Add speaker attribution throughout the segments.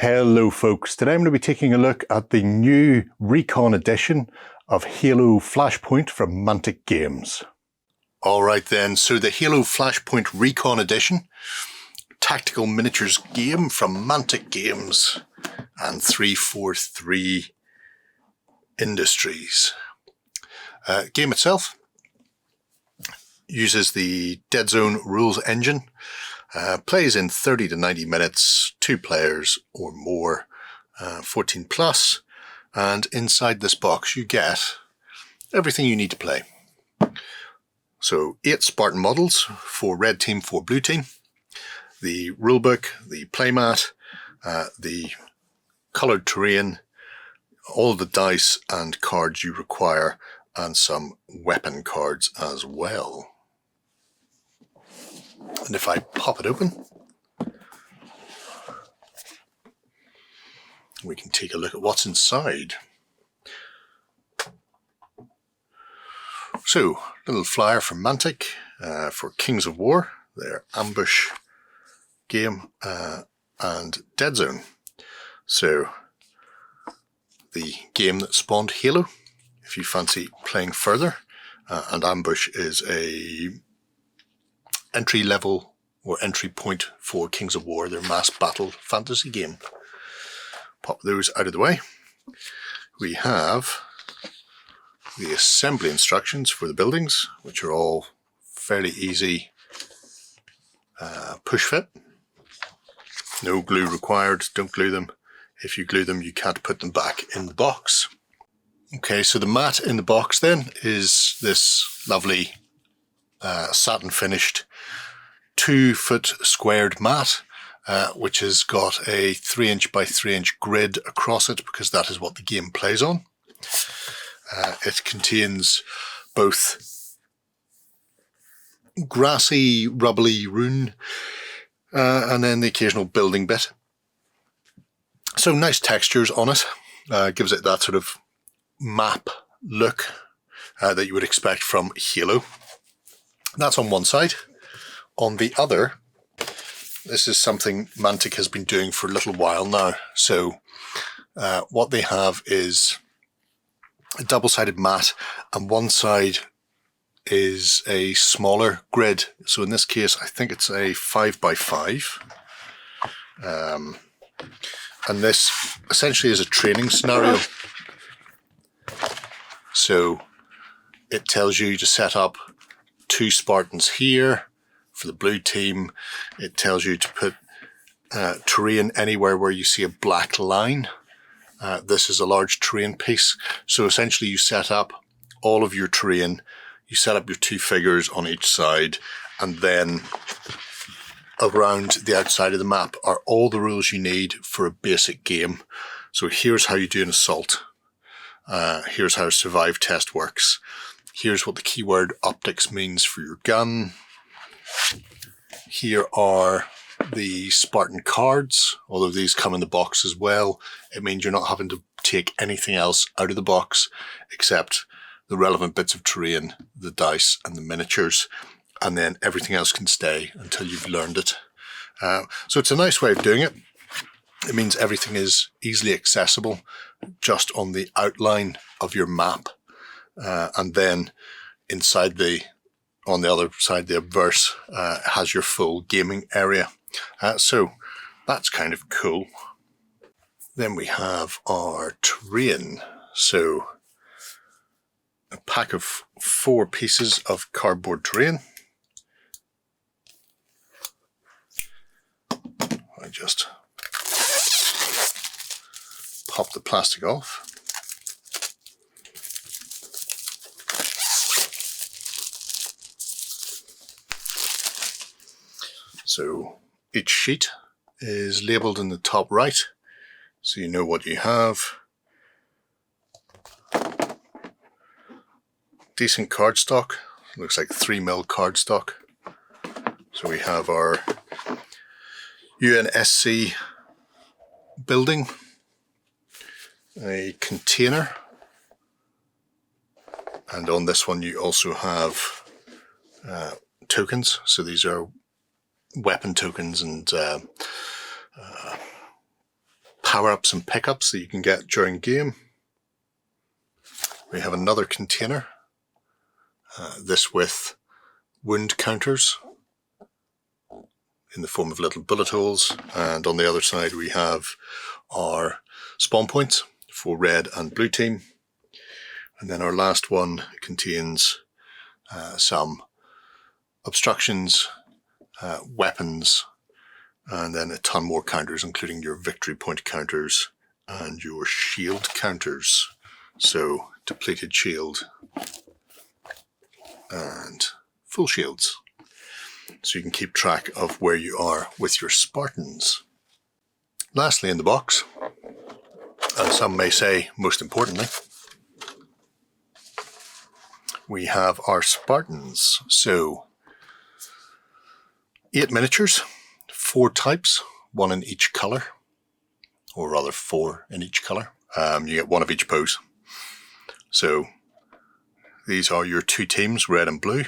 Speaker 1: Hello folks, today I'm going to be taking a look at the new Recon Edition of Halo Flashpoint from Mantic Games. Alright then, so the Halo Flashpoint Recon Edition, tactical miniatures game from Mantic Games and 343 Industries. Game itself uses the Dead Zone rules engine. Plays in 30 to 90 minutes, 2 players or more, 14 plus, and inside this box you get everything you need to play. So 8 Spartan models, 4 red team, 4 blue team, the rulebook, the playmat, the coloured terrain, all the dice and cards you require, and some weapon cards as well. And if I pop it open, we can take a look at what's inside. So, little flyer from Mantic for Kings of War, their ambush game, and Dead Zone. So, the game that spawned Halo, if you fancy playing further, and ambush is a entry level or entry point for Kings of War, their mass battle fantasy game. Pop those out of the way. We have the assembly instructions for the buildings, which are all fairly easy push fit. No glue required, don't glue them. If you glue them, you can't put them back in the box. Okay, so the mat in the box then is this lovely satin finished 2-foot squared mat, which has got a 3-inch by 3-inch grid across it because that is what the game plays on. It contains both grassy, rubbly rune and then the occasional building bit. So nice textures on it, gives it that sort of map look that you would expect from Halo. That's on one side. On the other, this is something Mantic has been doing for a little while now. So what they have is a double-sided mat, and one side is a smaller grid. So in this case, I think it's a 5x5. And this essentially is a training scenario. So it tells you to set up 2 Spartans here. For the blue team, it tells you to put terrain anywhere where you see a black line. This is a large terrain piece. So essentially you set up all of your terrain, you set up your 2 figures on each side, and then around the outside of the map are all the rules you need for a basic game. So here's how you do an assault. Here's how a survive test works. Here's what the keyword optics means for your gun. Here are the Spartan cards. Although these come in the box as well, it means you're not having to take anything else out of the box except the relevant bits of terrain, the dice and the miniatures, and then everything else can stay until you've learned it. So it's a nice way of doing it. It means everything is easily accessible just on the outline of your map, and then inside on the other side, the obverse has your full gaming area. So that's kind of cool. Then we have our terrain. So a pack of 4 pieces of cardboard terrain. I just pop the plastic off. So each sheet is labelled in the top right, so you know what you have. Decent cardstock, looks like 3mm cardstock. So we have our UNSC building, a container, and on this one you also have tokens. So these are weapon tokens and power-ups and pickups that you can get during game. We have another container, this with wound counters in the form of little bullet holes, and on the other side we have our spawn points for red and blue team. And then our last one contains some obstructions, weapons, and then a ton more counters, including your victory point counters and your shield counters. So depleted shield and full shields, so you can keep track of where you are with your Spartans. Lastly in the box, and some may say most importantly, we have our Spartans. So 8 miniatures, 4 types, 1 in each colour, or rather 4 in each colour. You get 1 of each pose. So these are your 2 teams, red and blue.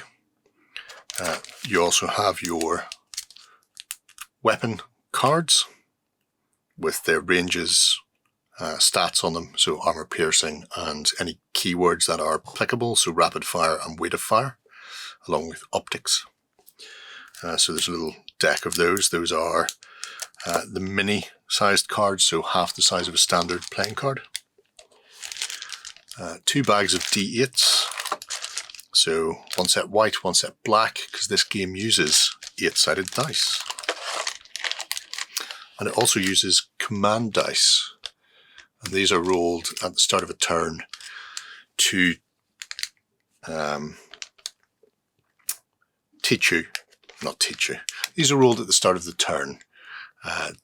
Speaker 1: You also have your weapon cards with their ranges, stats on them, so armor piercing and any keywords that are applicable, so rapid fire and weight of fire, along with optics. So there's a little deck of those. Those are the mini sized cards, so half the size of a standard playing card. 2 bags of D8s, so 1 set white, 1 set black, because this game uses 8-sided dice. And it also uses command dice, and these are rolled at the start of a turn to these are rolled at the start of the turn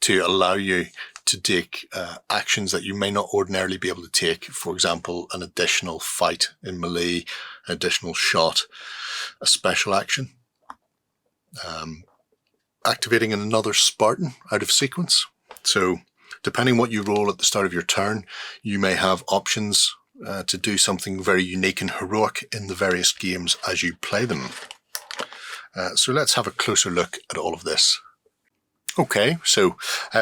Speaker 1: to allow you to take actions that you may not ordinarily be able to take. For example, an additional fight in melee, an additional shot, a special action, activating another Spartan out of sequence. So depending what you roll at the start of your turn, you may have options to do something very unique and heroic in the various games as you play them. So let's have a closer look at all of this. Okay, so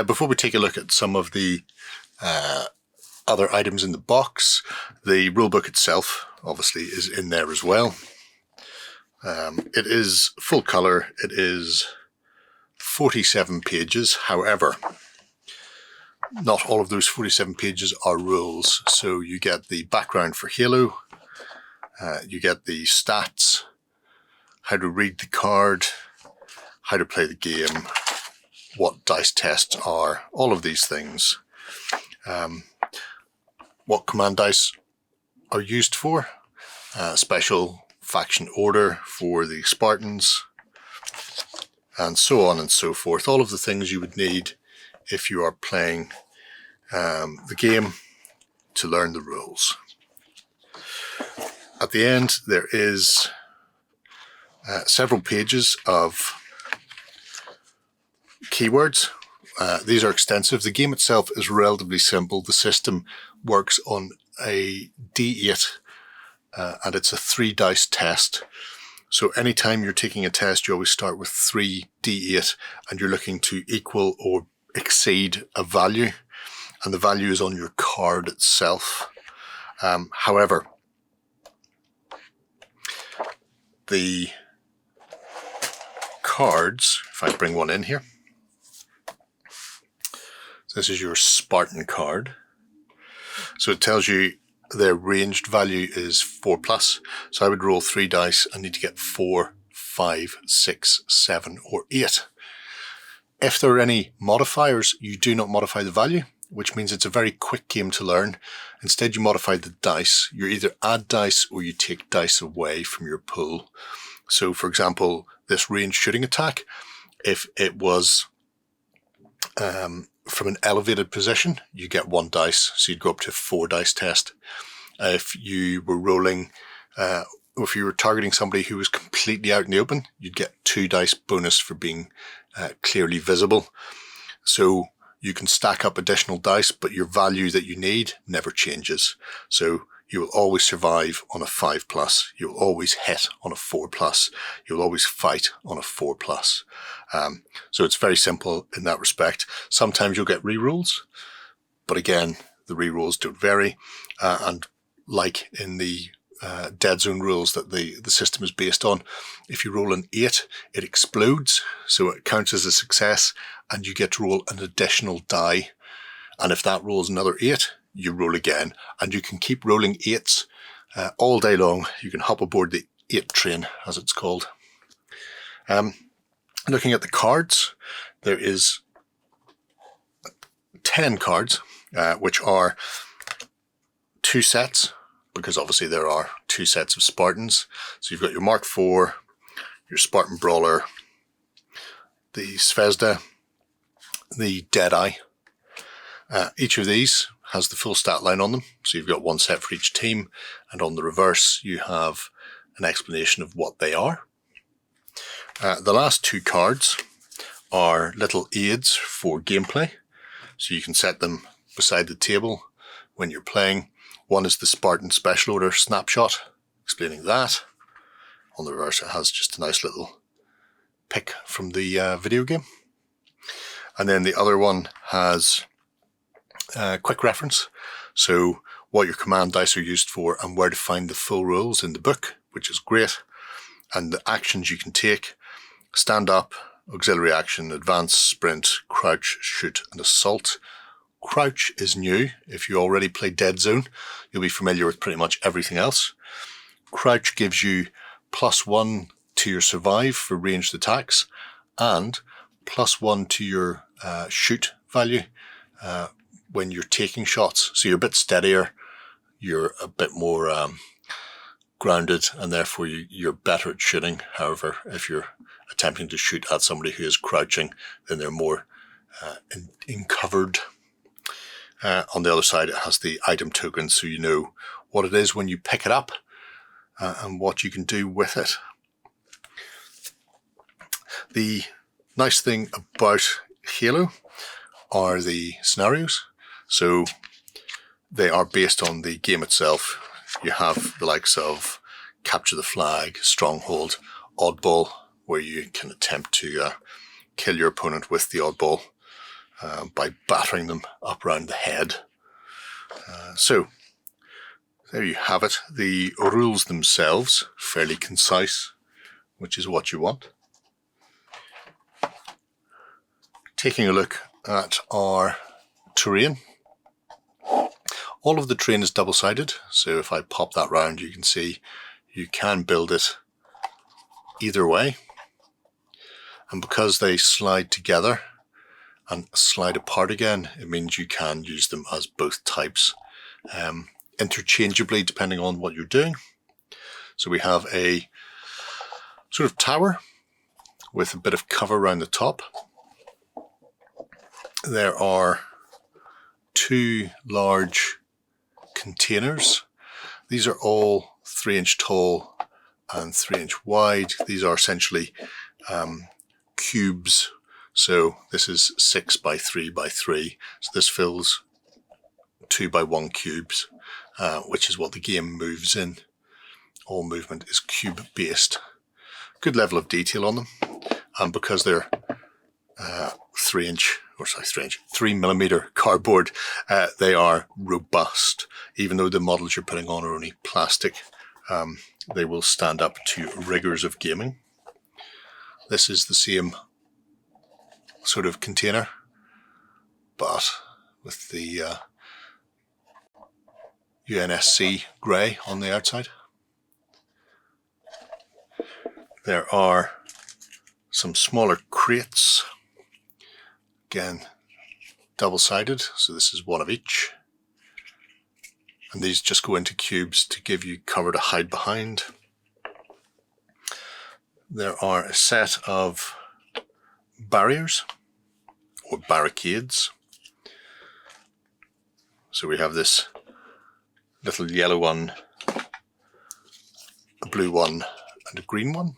Speaker 1: before we take a look at some of the other items in the box, the rulebook itself obviously is in there as well. It is full colour, it is 47 pages, however, not all of those 47 pages are rules. So you get the background for Halo, you get the stats, how to read the card, how to play the game, what dice tests are, all of these things. What command dice are used for, special faction order for the Spartans, and so on and so forth. All of the things you would need if you are playing the game to learn the rules. At the end, there is several pages of keywords. These are extensive. The game itself is relatively simple. The system works on a D8 and it's a 3 dice test. So anytime you're taking a test, you always start with 3 D8 and you're looking to equal or exceed a value, and the value is on your card itself. However, the cards, if I bring one in here, this is your Spartan card. So it tells you their ranged value is 4+. So I would roll 3 dice and need to get 4, 5, 6, 7, or 8. If there are any modifiers, you do not modify the value, which means it's a very quick game to learn. Instead, you modify the dice. You either add dice or you take dice away from your pool. So for example, this ranged shooting attack, if it was from an elevated position, you get 1 dice, so you'd go up to 4 dice test. If you were rolling, if you were targeting somebody who was completely out in the open, you'd get 2 dice bonus for being clearly visible. So you can stack up additional dice, but your value that you need never changes. So you will always survive on a 5+. You'll always hit on a 4+. You'll always fight on a 4+. So it's very simple in that respect. Sometimes you'll get rerolls, but again, the rerolls don't vary, and like in the Dead Zone rules that the system is based on, if you roll an 8, it explodes, so it counts as a success, and you get to roll an additional die. And if that rolls another 8, you roll again, and you can keep rolling 8s all day long. You can hop aboard the 8 train, as it's called. Looking at the cards, there is 10 cards, which are 2 sets, because obviously there are 2 sets of Spartans. So you've got your Mark IV, your Spartan Brawler, the Zvezda, the Deadeye. Each of these has the full stat line on them, so you've got 1 set for each team, and on the reverse you have an explanation of what they are. The last 2 cards are little aids for gameplay, so you can set them beside the table when you're playing. One is the Spartan Special Order snapshot, explaining that. On the reverse it has just a nice little pic from the video game. And then the other one has quick reference, so what your command dice are used for and where to find the full rules in the book, which is great. And the actions you can take: stand up, auxiliary action, advance, sprint, crouch, shoot, and assault. Crouch is new. If you already play Dead Zone, you'll be familiar with pretty much everything else. Crouch gives you +1 to your survive for ranged attacks, and +1 to your shoot value when you're taking shots. So you're a bit steadier, you're a bit more grounded, and therefore you're better at shooting. However, if you're attempting to shoot at somebody who is crouching, then they're more uncovered. On the other side, it has the item token, so you know what it is when you pick it up and what you can do with it. The nice thing about Halo are the scenarios. So they are based on the game itself. You have the likes of Capture the Flag, Stronghold, Oddball, where you can attempt to kill your opponent with the oddball by battering them up around the head. So there you have it. The rules themselves, fairly concise, which is what you want. Taking a look at our terrain. All of the terrain is double-sided, so if I pop that round, you can see you can build it either way. And because they slide together and slide apart again, it means you can use them as both types interchangeably depending on what you're doing. So we have a sort of tower with a bit of cover around the top. There are 2 large containers. These are all 3-inch tall and 3-inch wide. These are essentially cubes. So this is 6 by 3 by 3. So this fills 2 by 1 cubes, which is what the game moves in. All movement is cube based. Good level of detail on them, and because they're 3mm cardboard, they are robust. Even though the models you're putting on are only plastic, they will stand up to rigors of gaming. This is the same sort of container, but with the UNSC grey on the outside. There are some smaller crates, again double-sided, so this is 1 of each, and these just go into cubes to give you cover to hide behind. There are a set of barriers or barricades. So we have this little yellow one, a blue one, and a green one.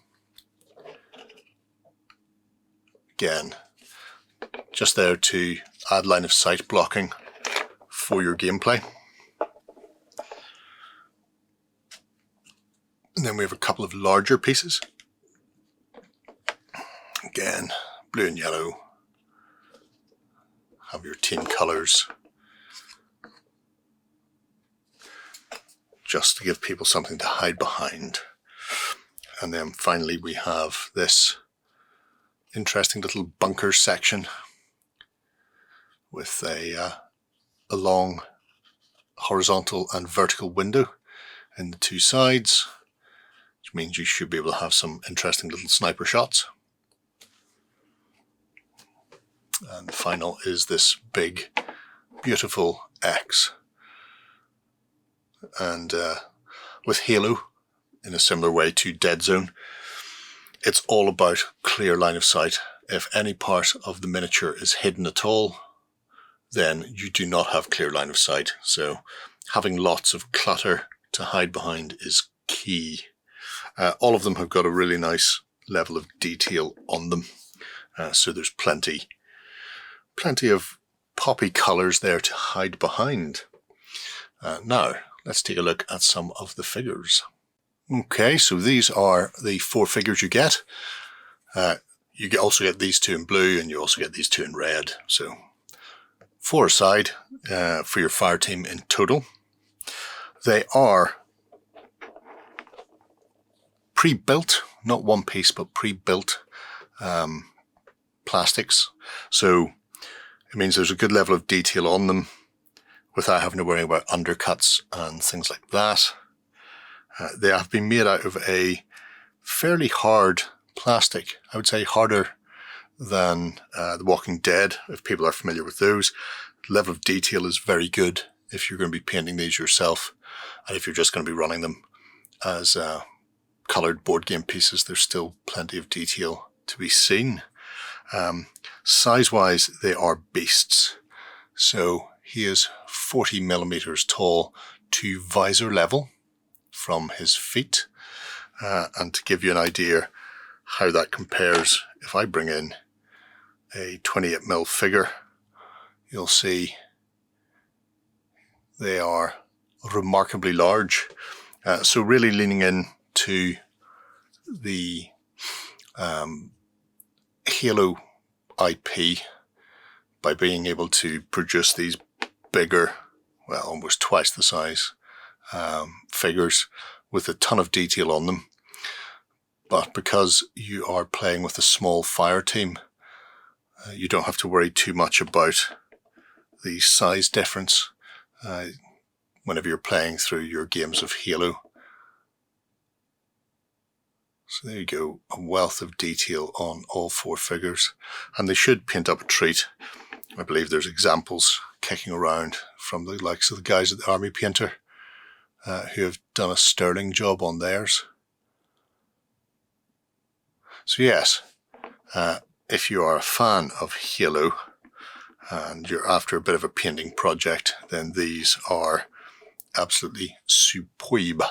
Speaker 1: Again, just there to add line of sight blocking for your gameplay. And then we have a couple of larger pieces. Again, blue and yellow. Have your team colours. just to give people something to hide behind. And then finally we have this interesting little bunker section with a long horizontal and vertical window in the two sides, which means you should be able to have some interesting little sniper shots. And the final is this big, beautiful X. And with Halo, in a similar way to Dead Zone, it's all about clear line of sight. If any part of the miniature is hidden at all, then you do not have clear line of sight. So having lots of clutter to hide behind is key. All of them have got a really nice level of detail on them. So there's plenty of poppy colours there to hide behind. Now, let's take a look at some of the figures. Okay, so these are the 4 figures you get. You also get these 2 in blue, and you also get these 2 in red. So 4 aside for your fire team in total. They are pre-built, not one piece, but pre-built plastics. So it means there's a good level of detail on them without having to worry about undercuts and things like that. They have been made out of a fairly hard plastic. I would say harder than The Walking Dead, if people are familiar with those. The level of detail is very good if you're going to be painting these yourself. And if you're just going to be running them as coloured board game pieces, there's still plenty of detail to be seen. Size-wise, they are beasts. So he is 40 millimeters tall to visor level from his feet. And to give you an idea how that compares, if I bring in a 28mm figure, you'll see they are remarkably large. So really leaning in to the Halo IP by being able to produce these bigger, well, almost twice the size figures with a ton of detail on them. But because you are playing with a small fire team, you don't have to worry too much about the size difference whenever you're playing through your games of Halo. So there you go, a wealth of detail on all 4 figures, and they should paint up a treat. I believe there's examples kicking around from the likes of the guys at the Army Painter who have done a sterling job on theirs. So yes, if you are a fan of Halo and you're after a bit of a painting project, then these are absolutely superb.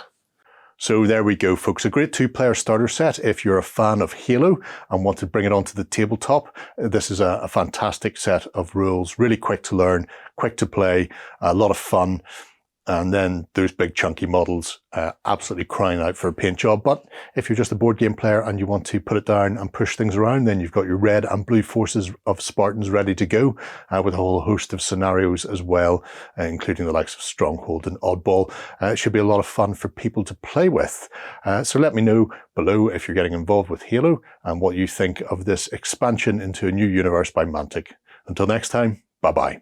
Speaker 1: So there we go, folks. A great 2-player starter set. If you're a fan of Halo and want to bring it onto the tabletop, this is a fantastic set of rules. Really quick to learn, quick to play, a lot of fun. And then those big chunky models absolutely crying out for a paint job. But if you're just a board game player and you want to put it down and push things around, then you've got your red and blue forces of Spartans ready to go with a whole host of scenarios as well, including the likes of Stronghold and Oddball. It should be a lot of fun for people to play with. So let me know below if you're getting involved with Halo and what you think of this expansion into a new universe by Mantic. Until next time, bye-bye.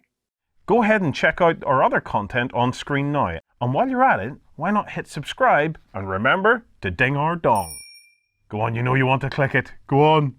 Speaker 2: Go ahead and check out our other content on screen now. And while you're at it, why not hit subscribe and remember to ding our dong. Go on, you know you want to click it. Go on.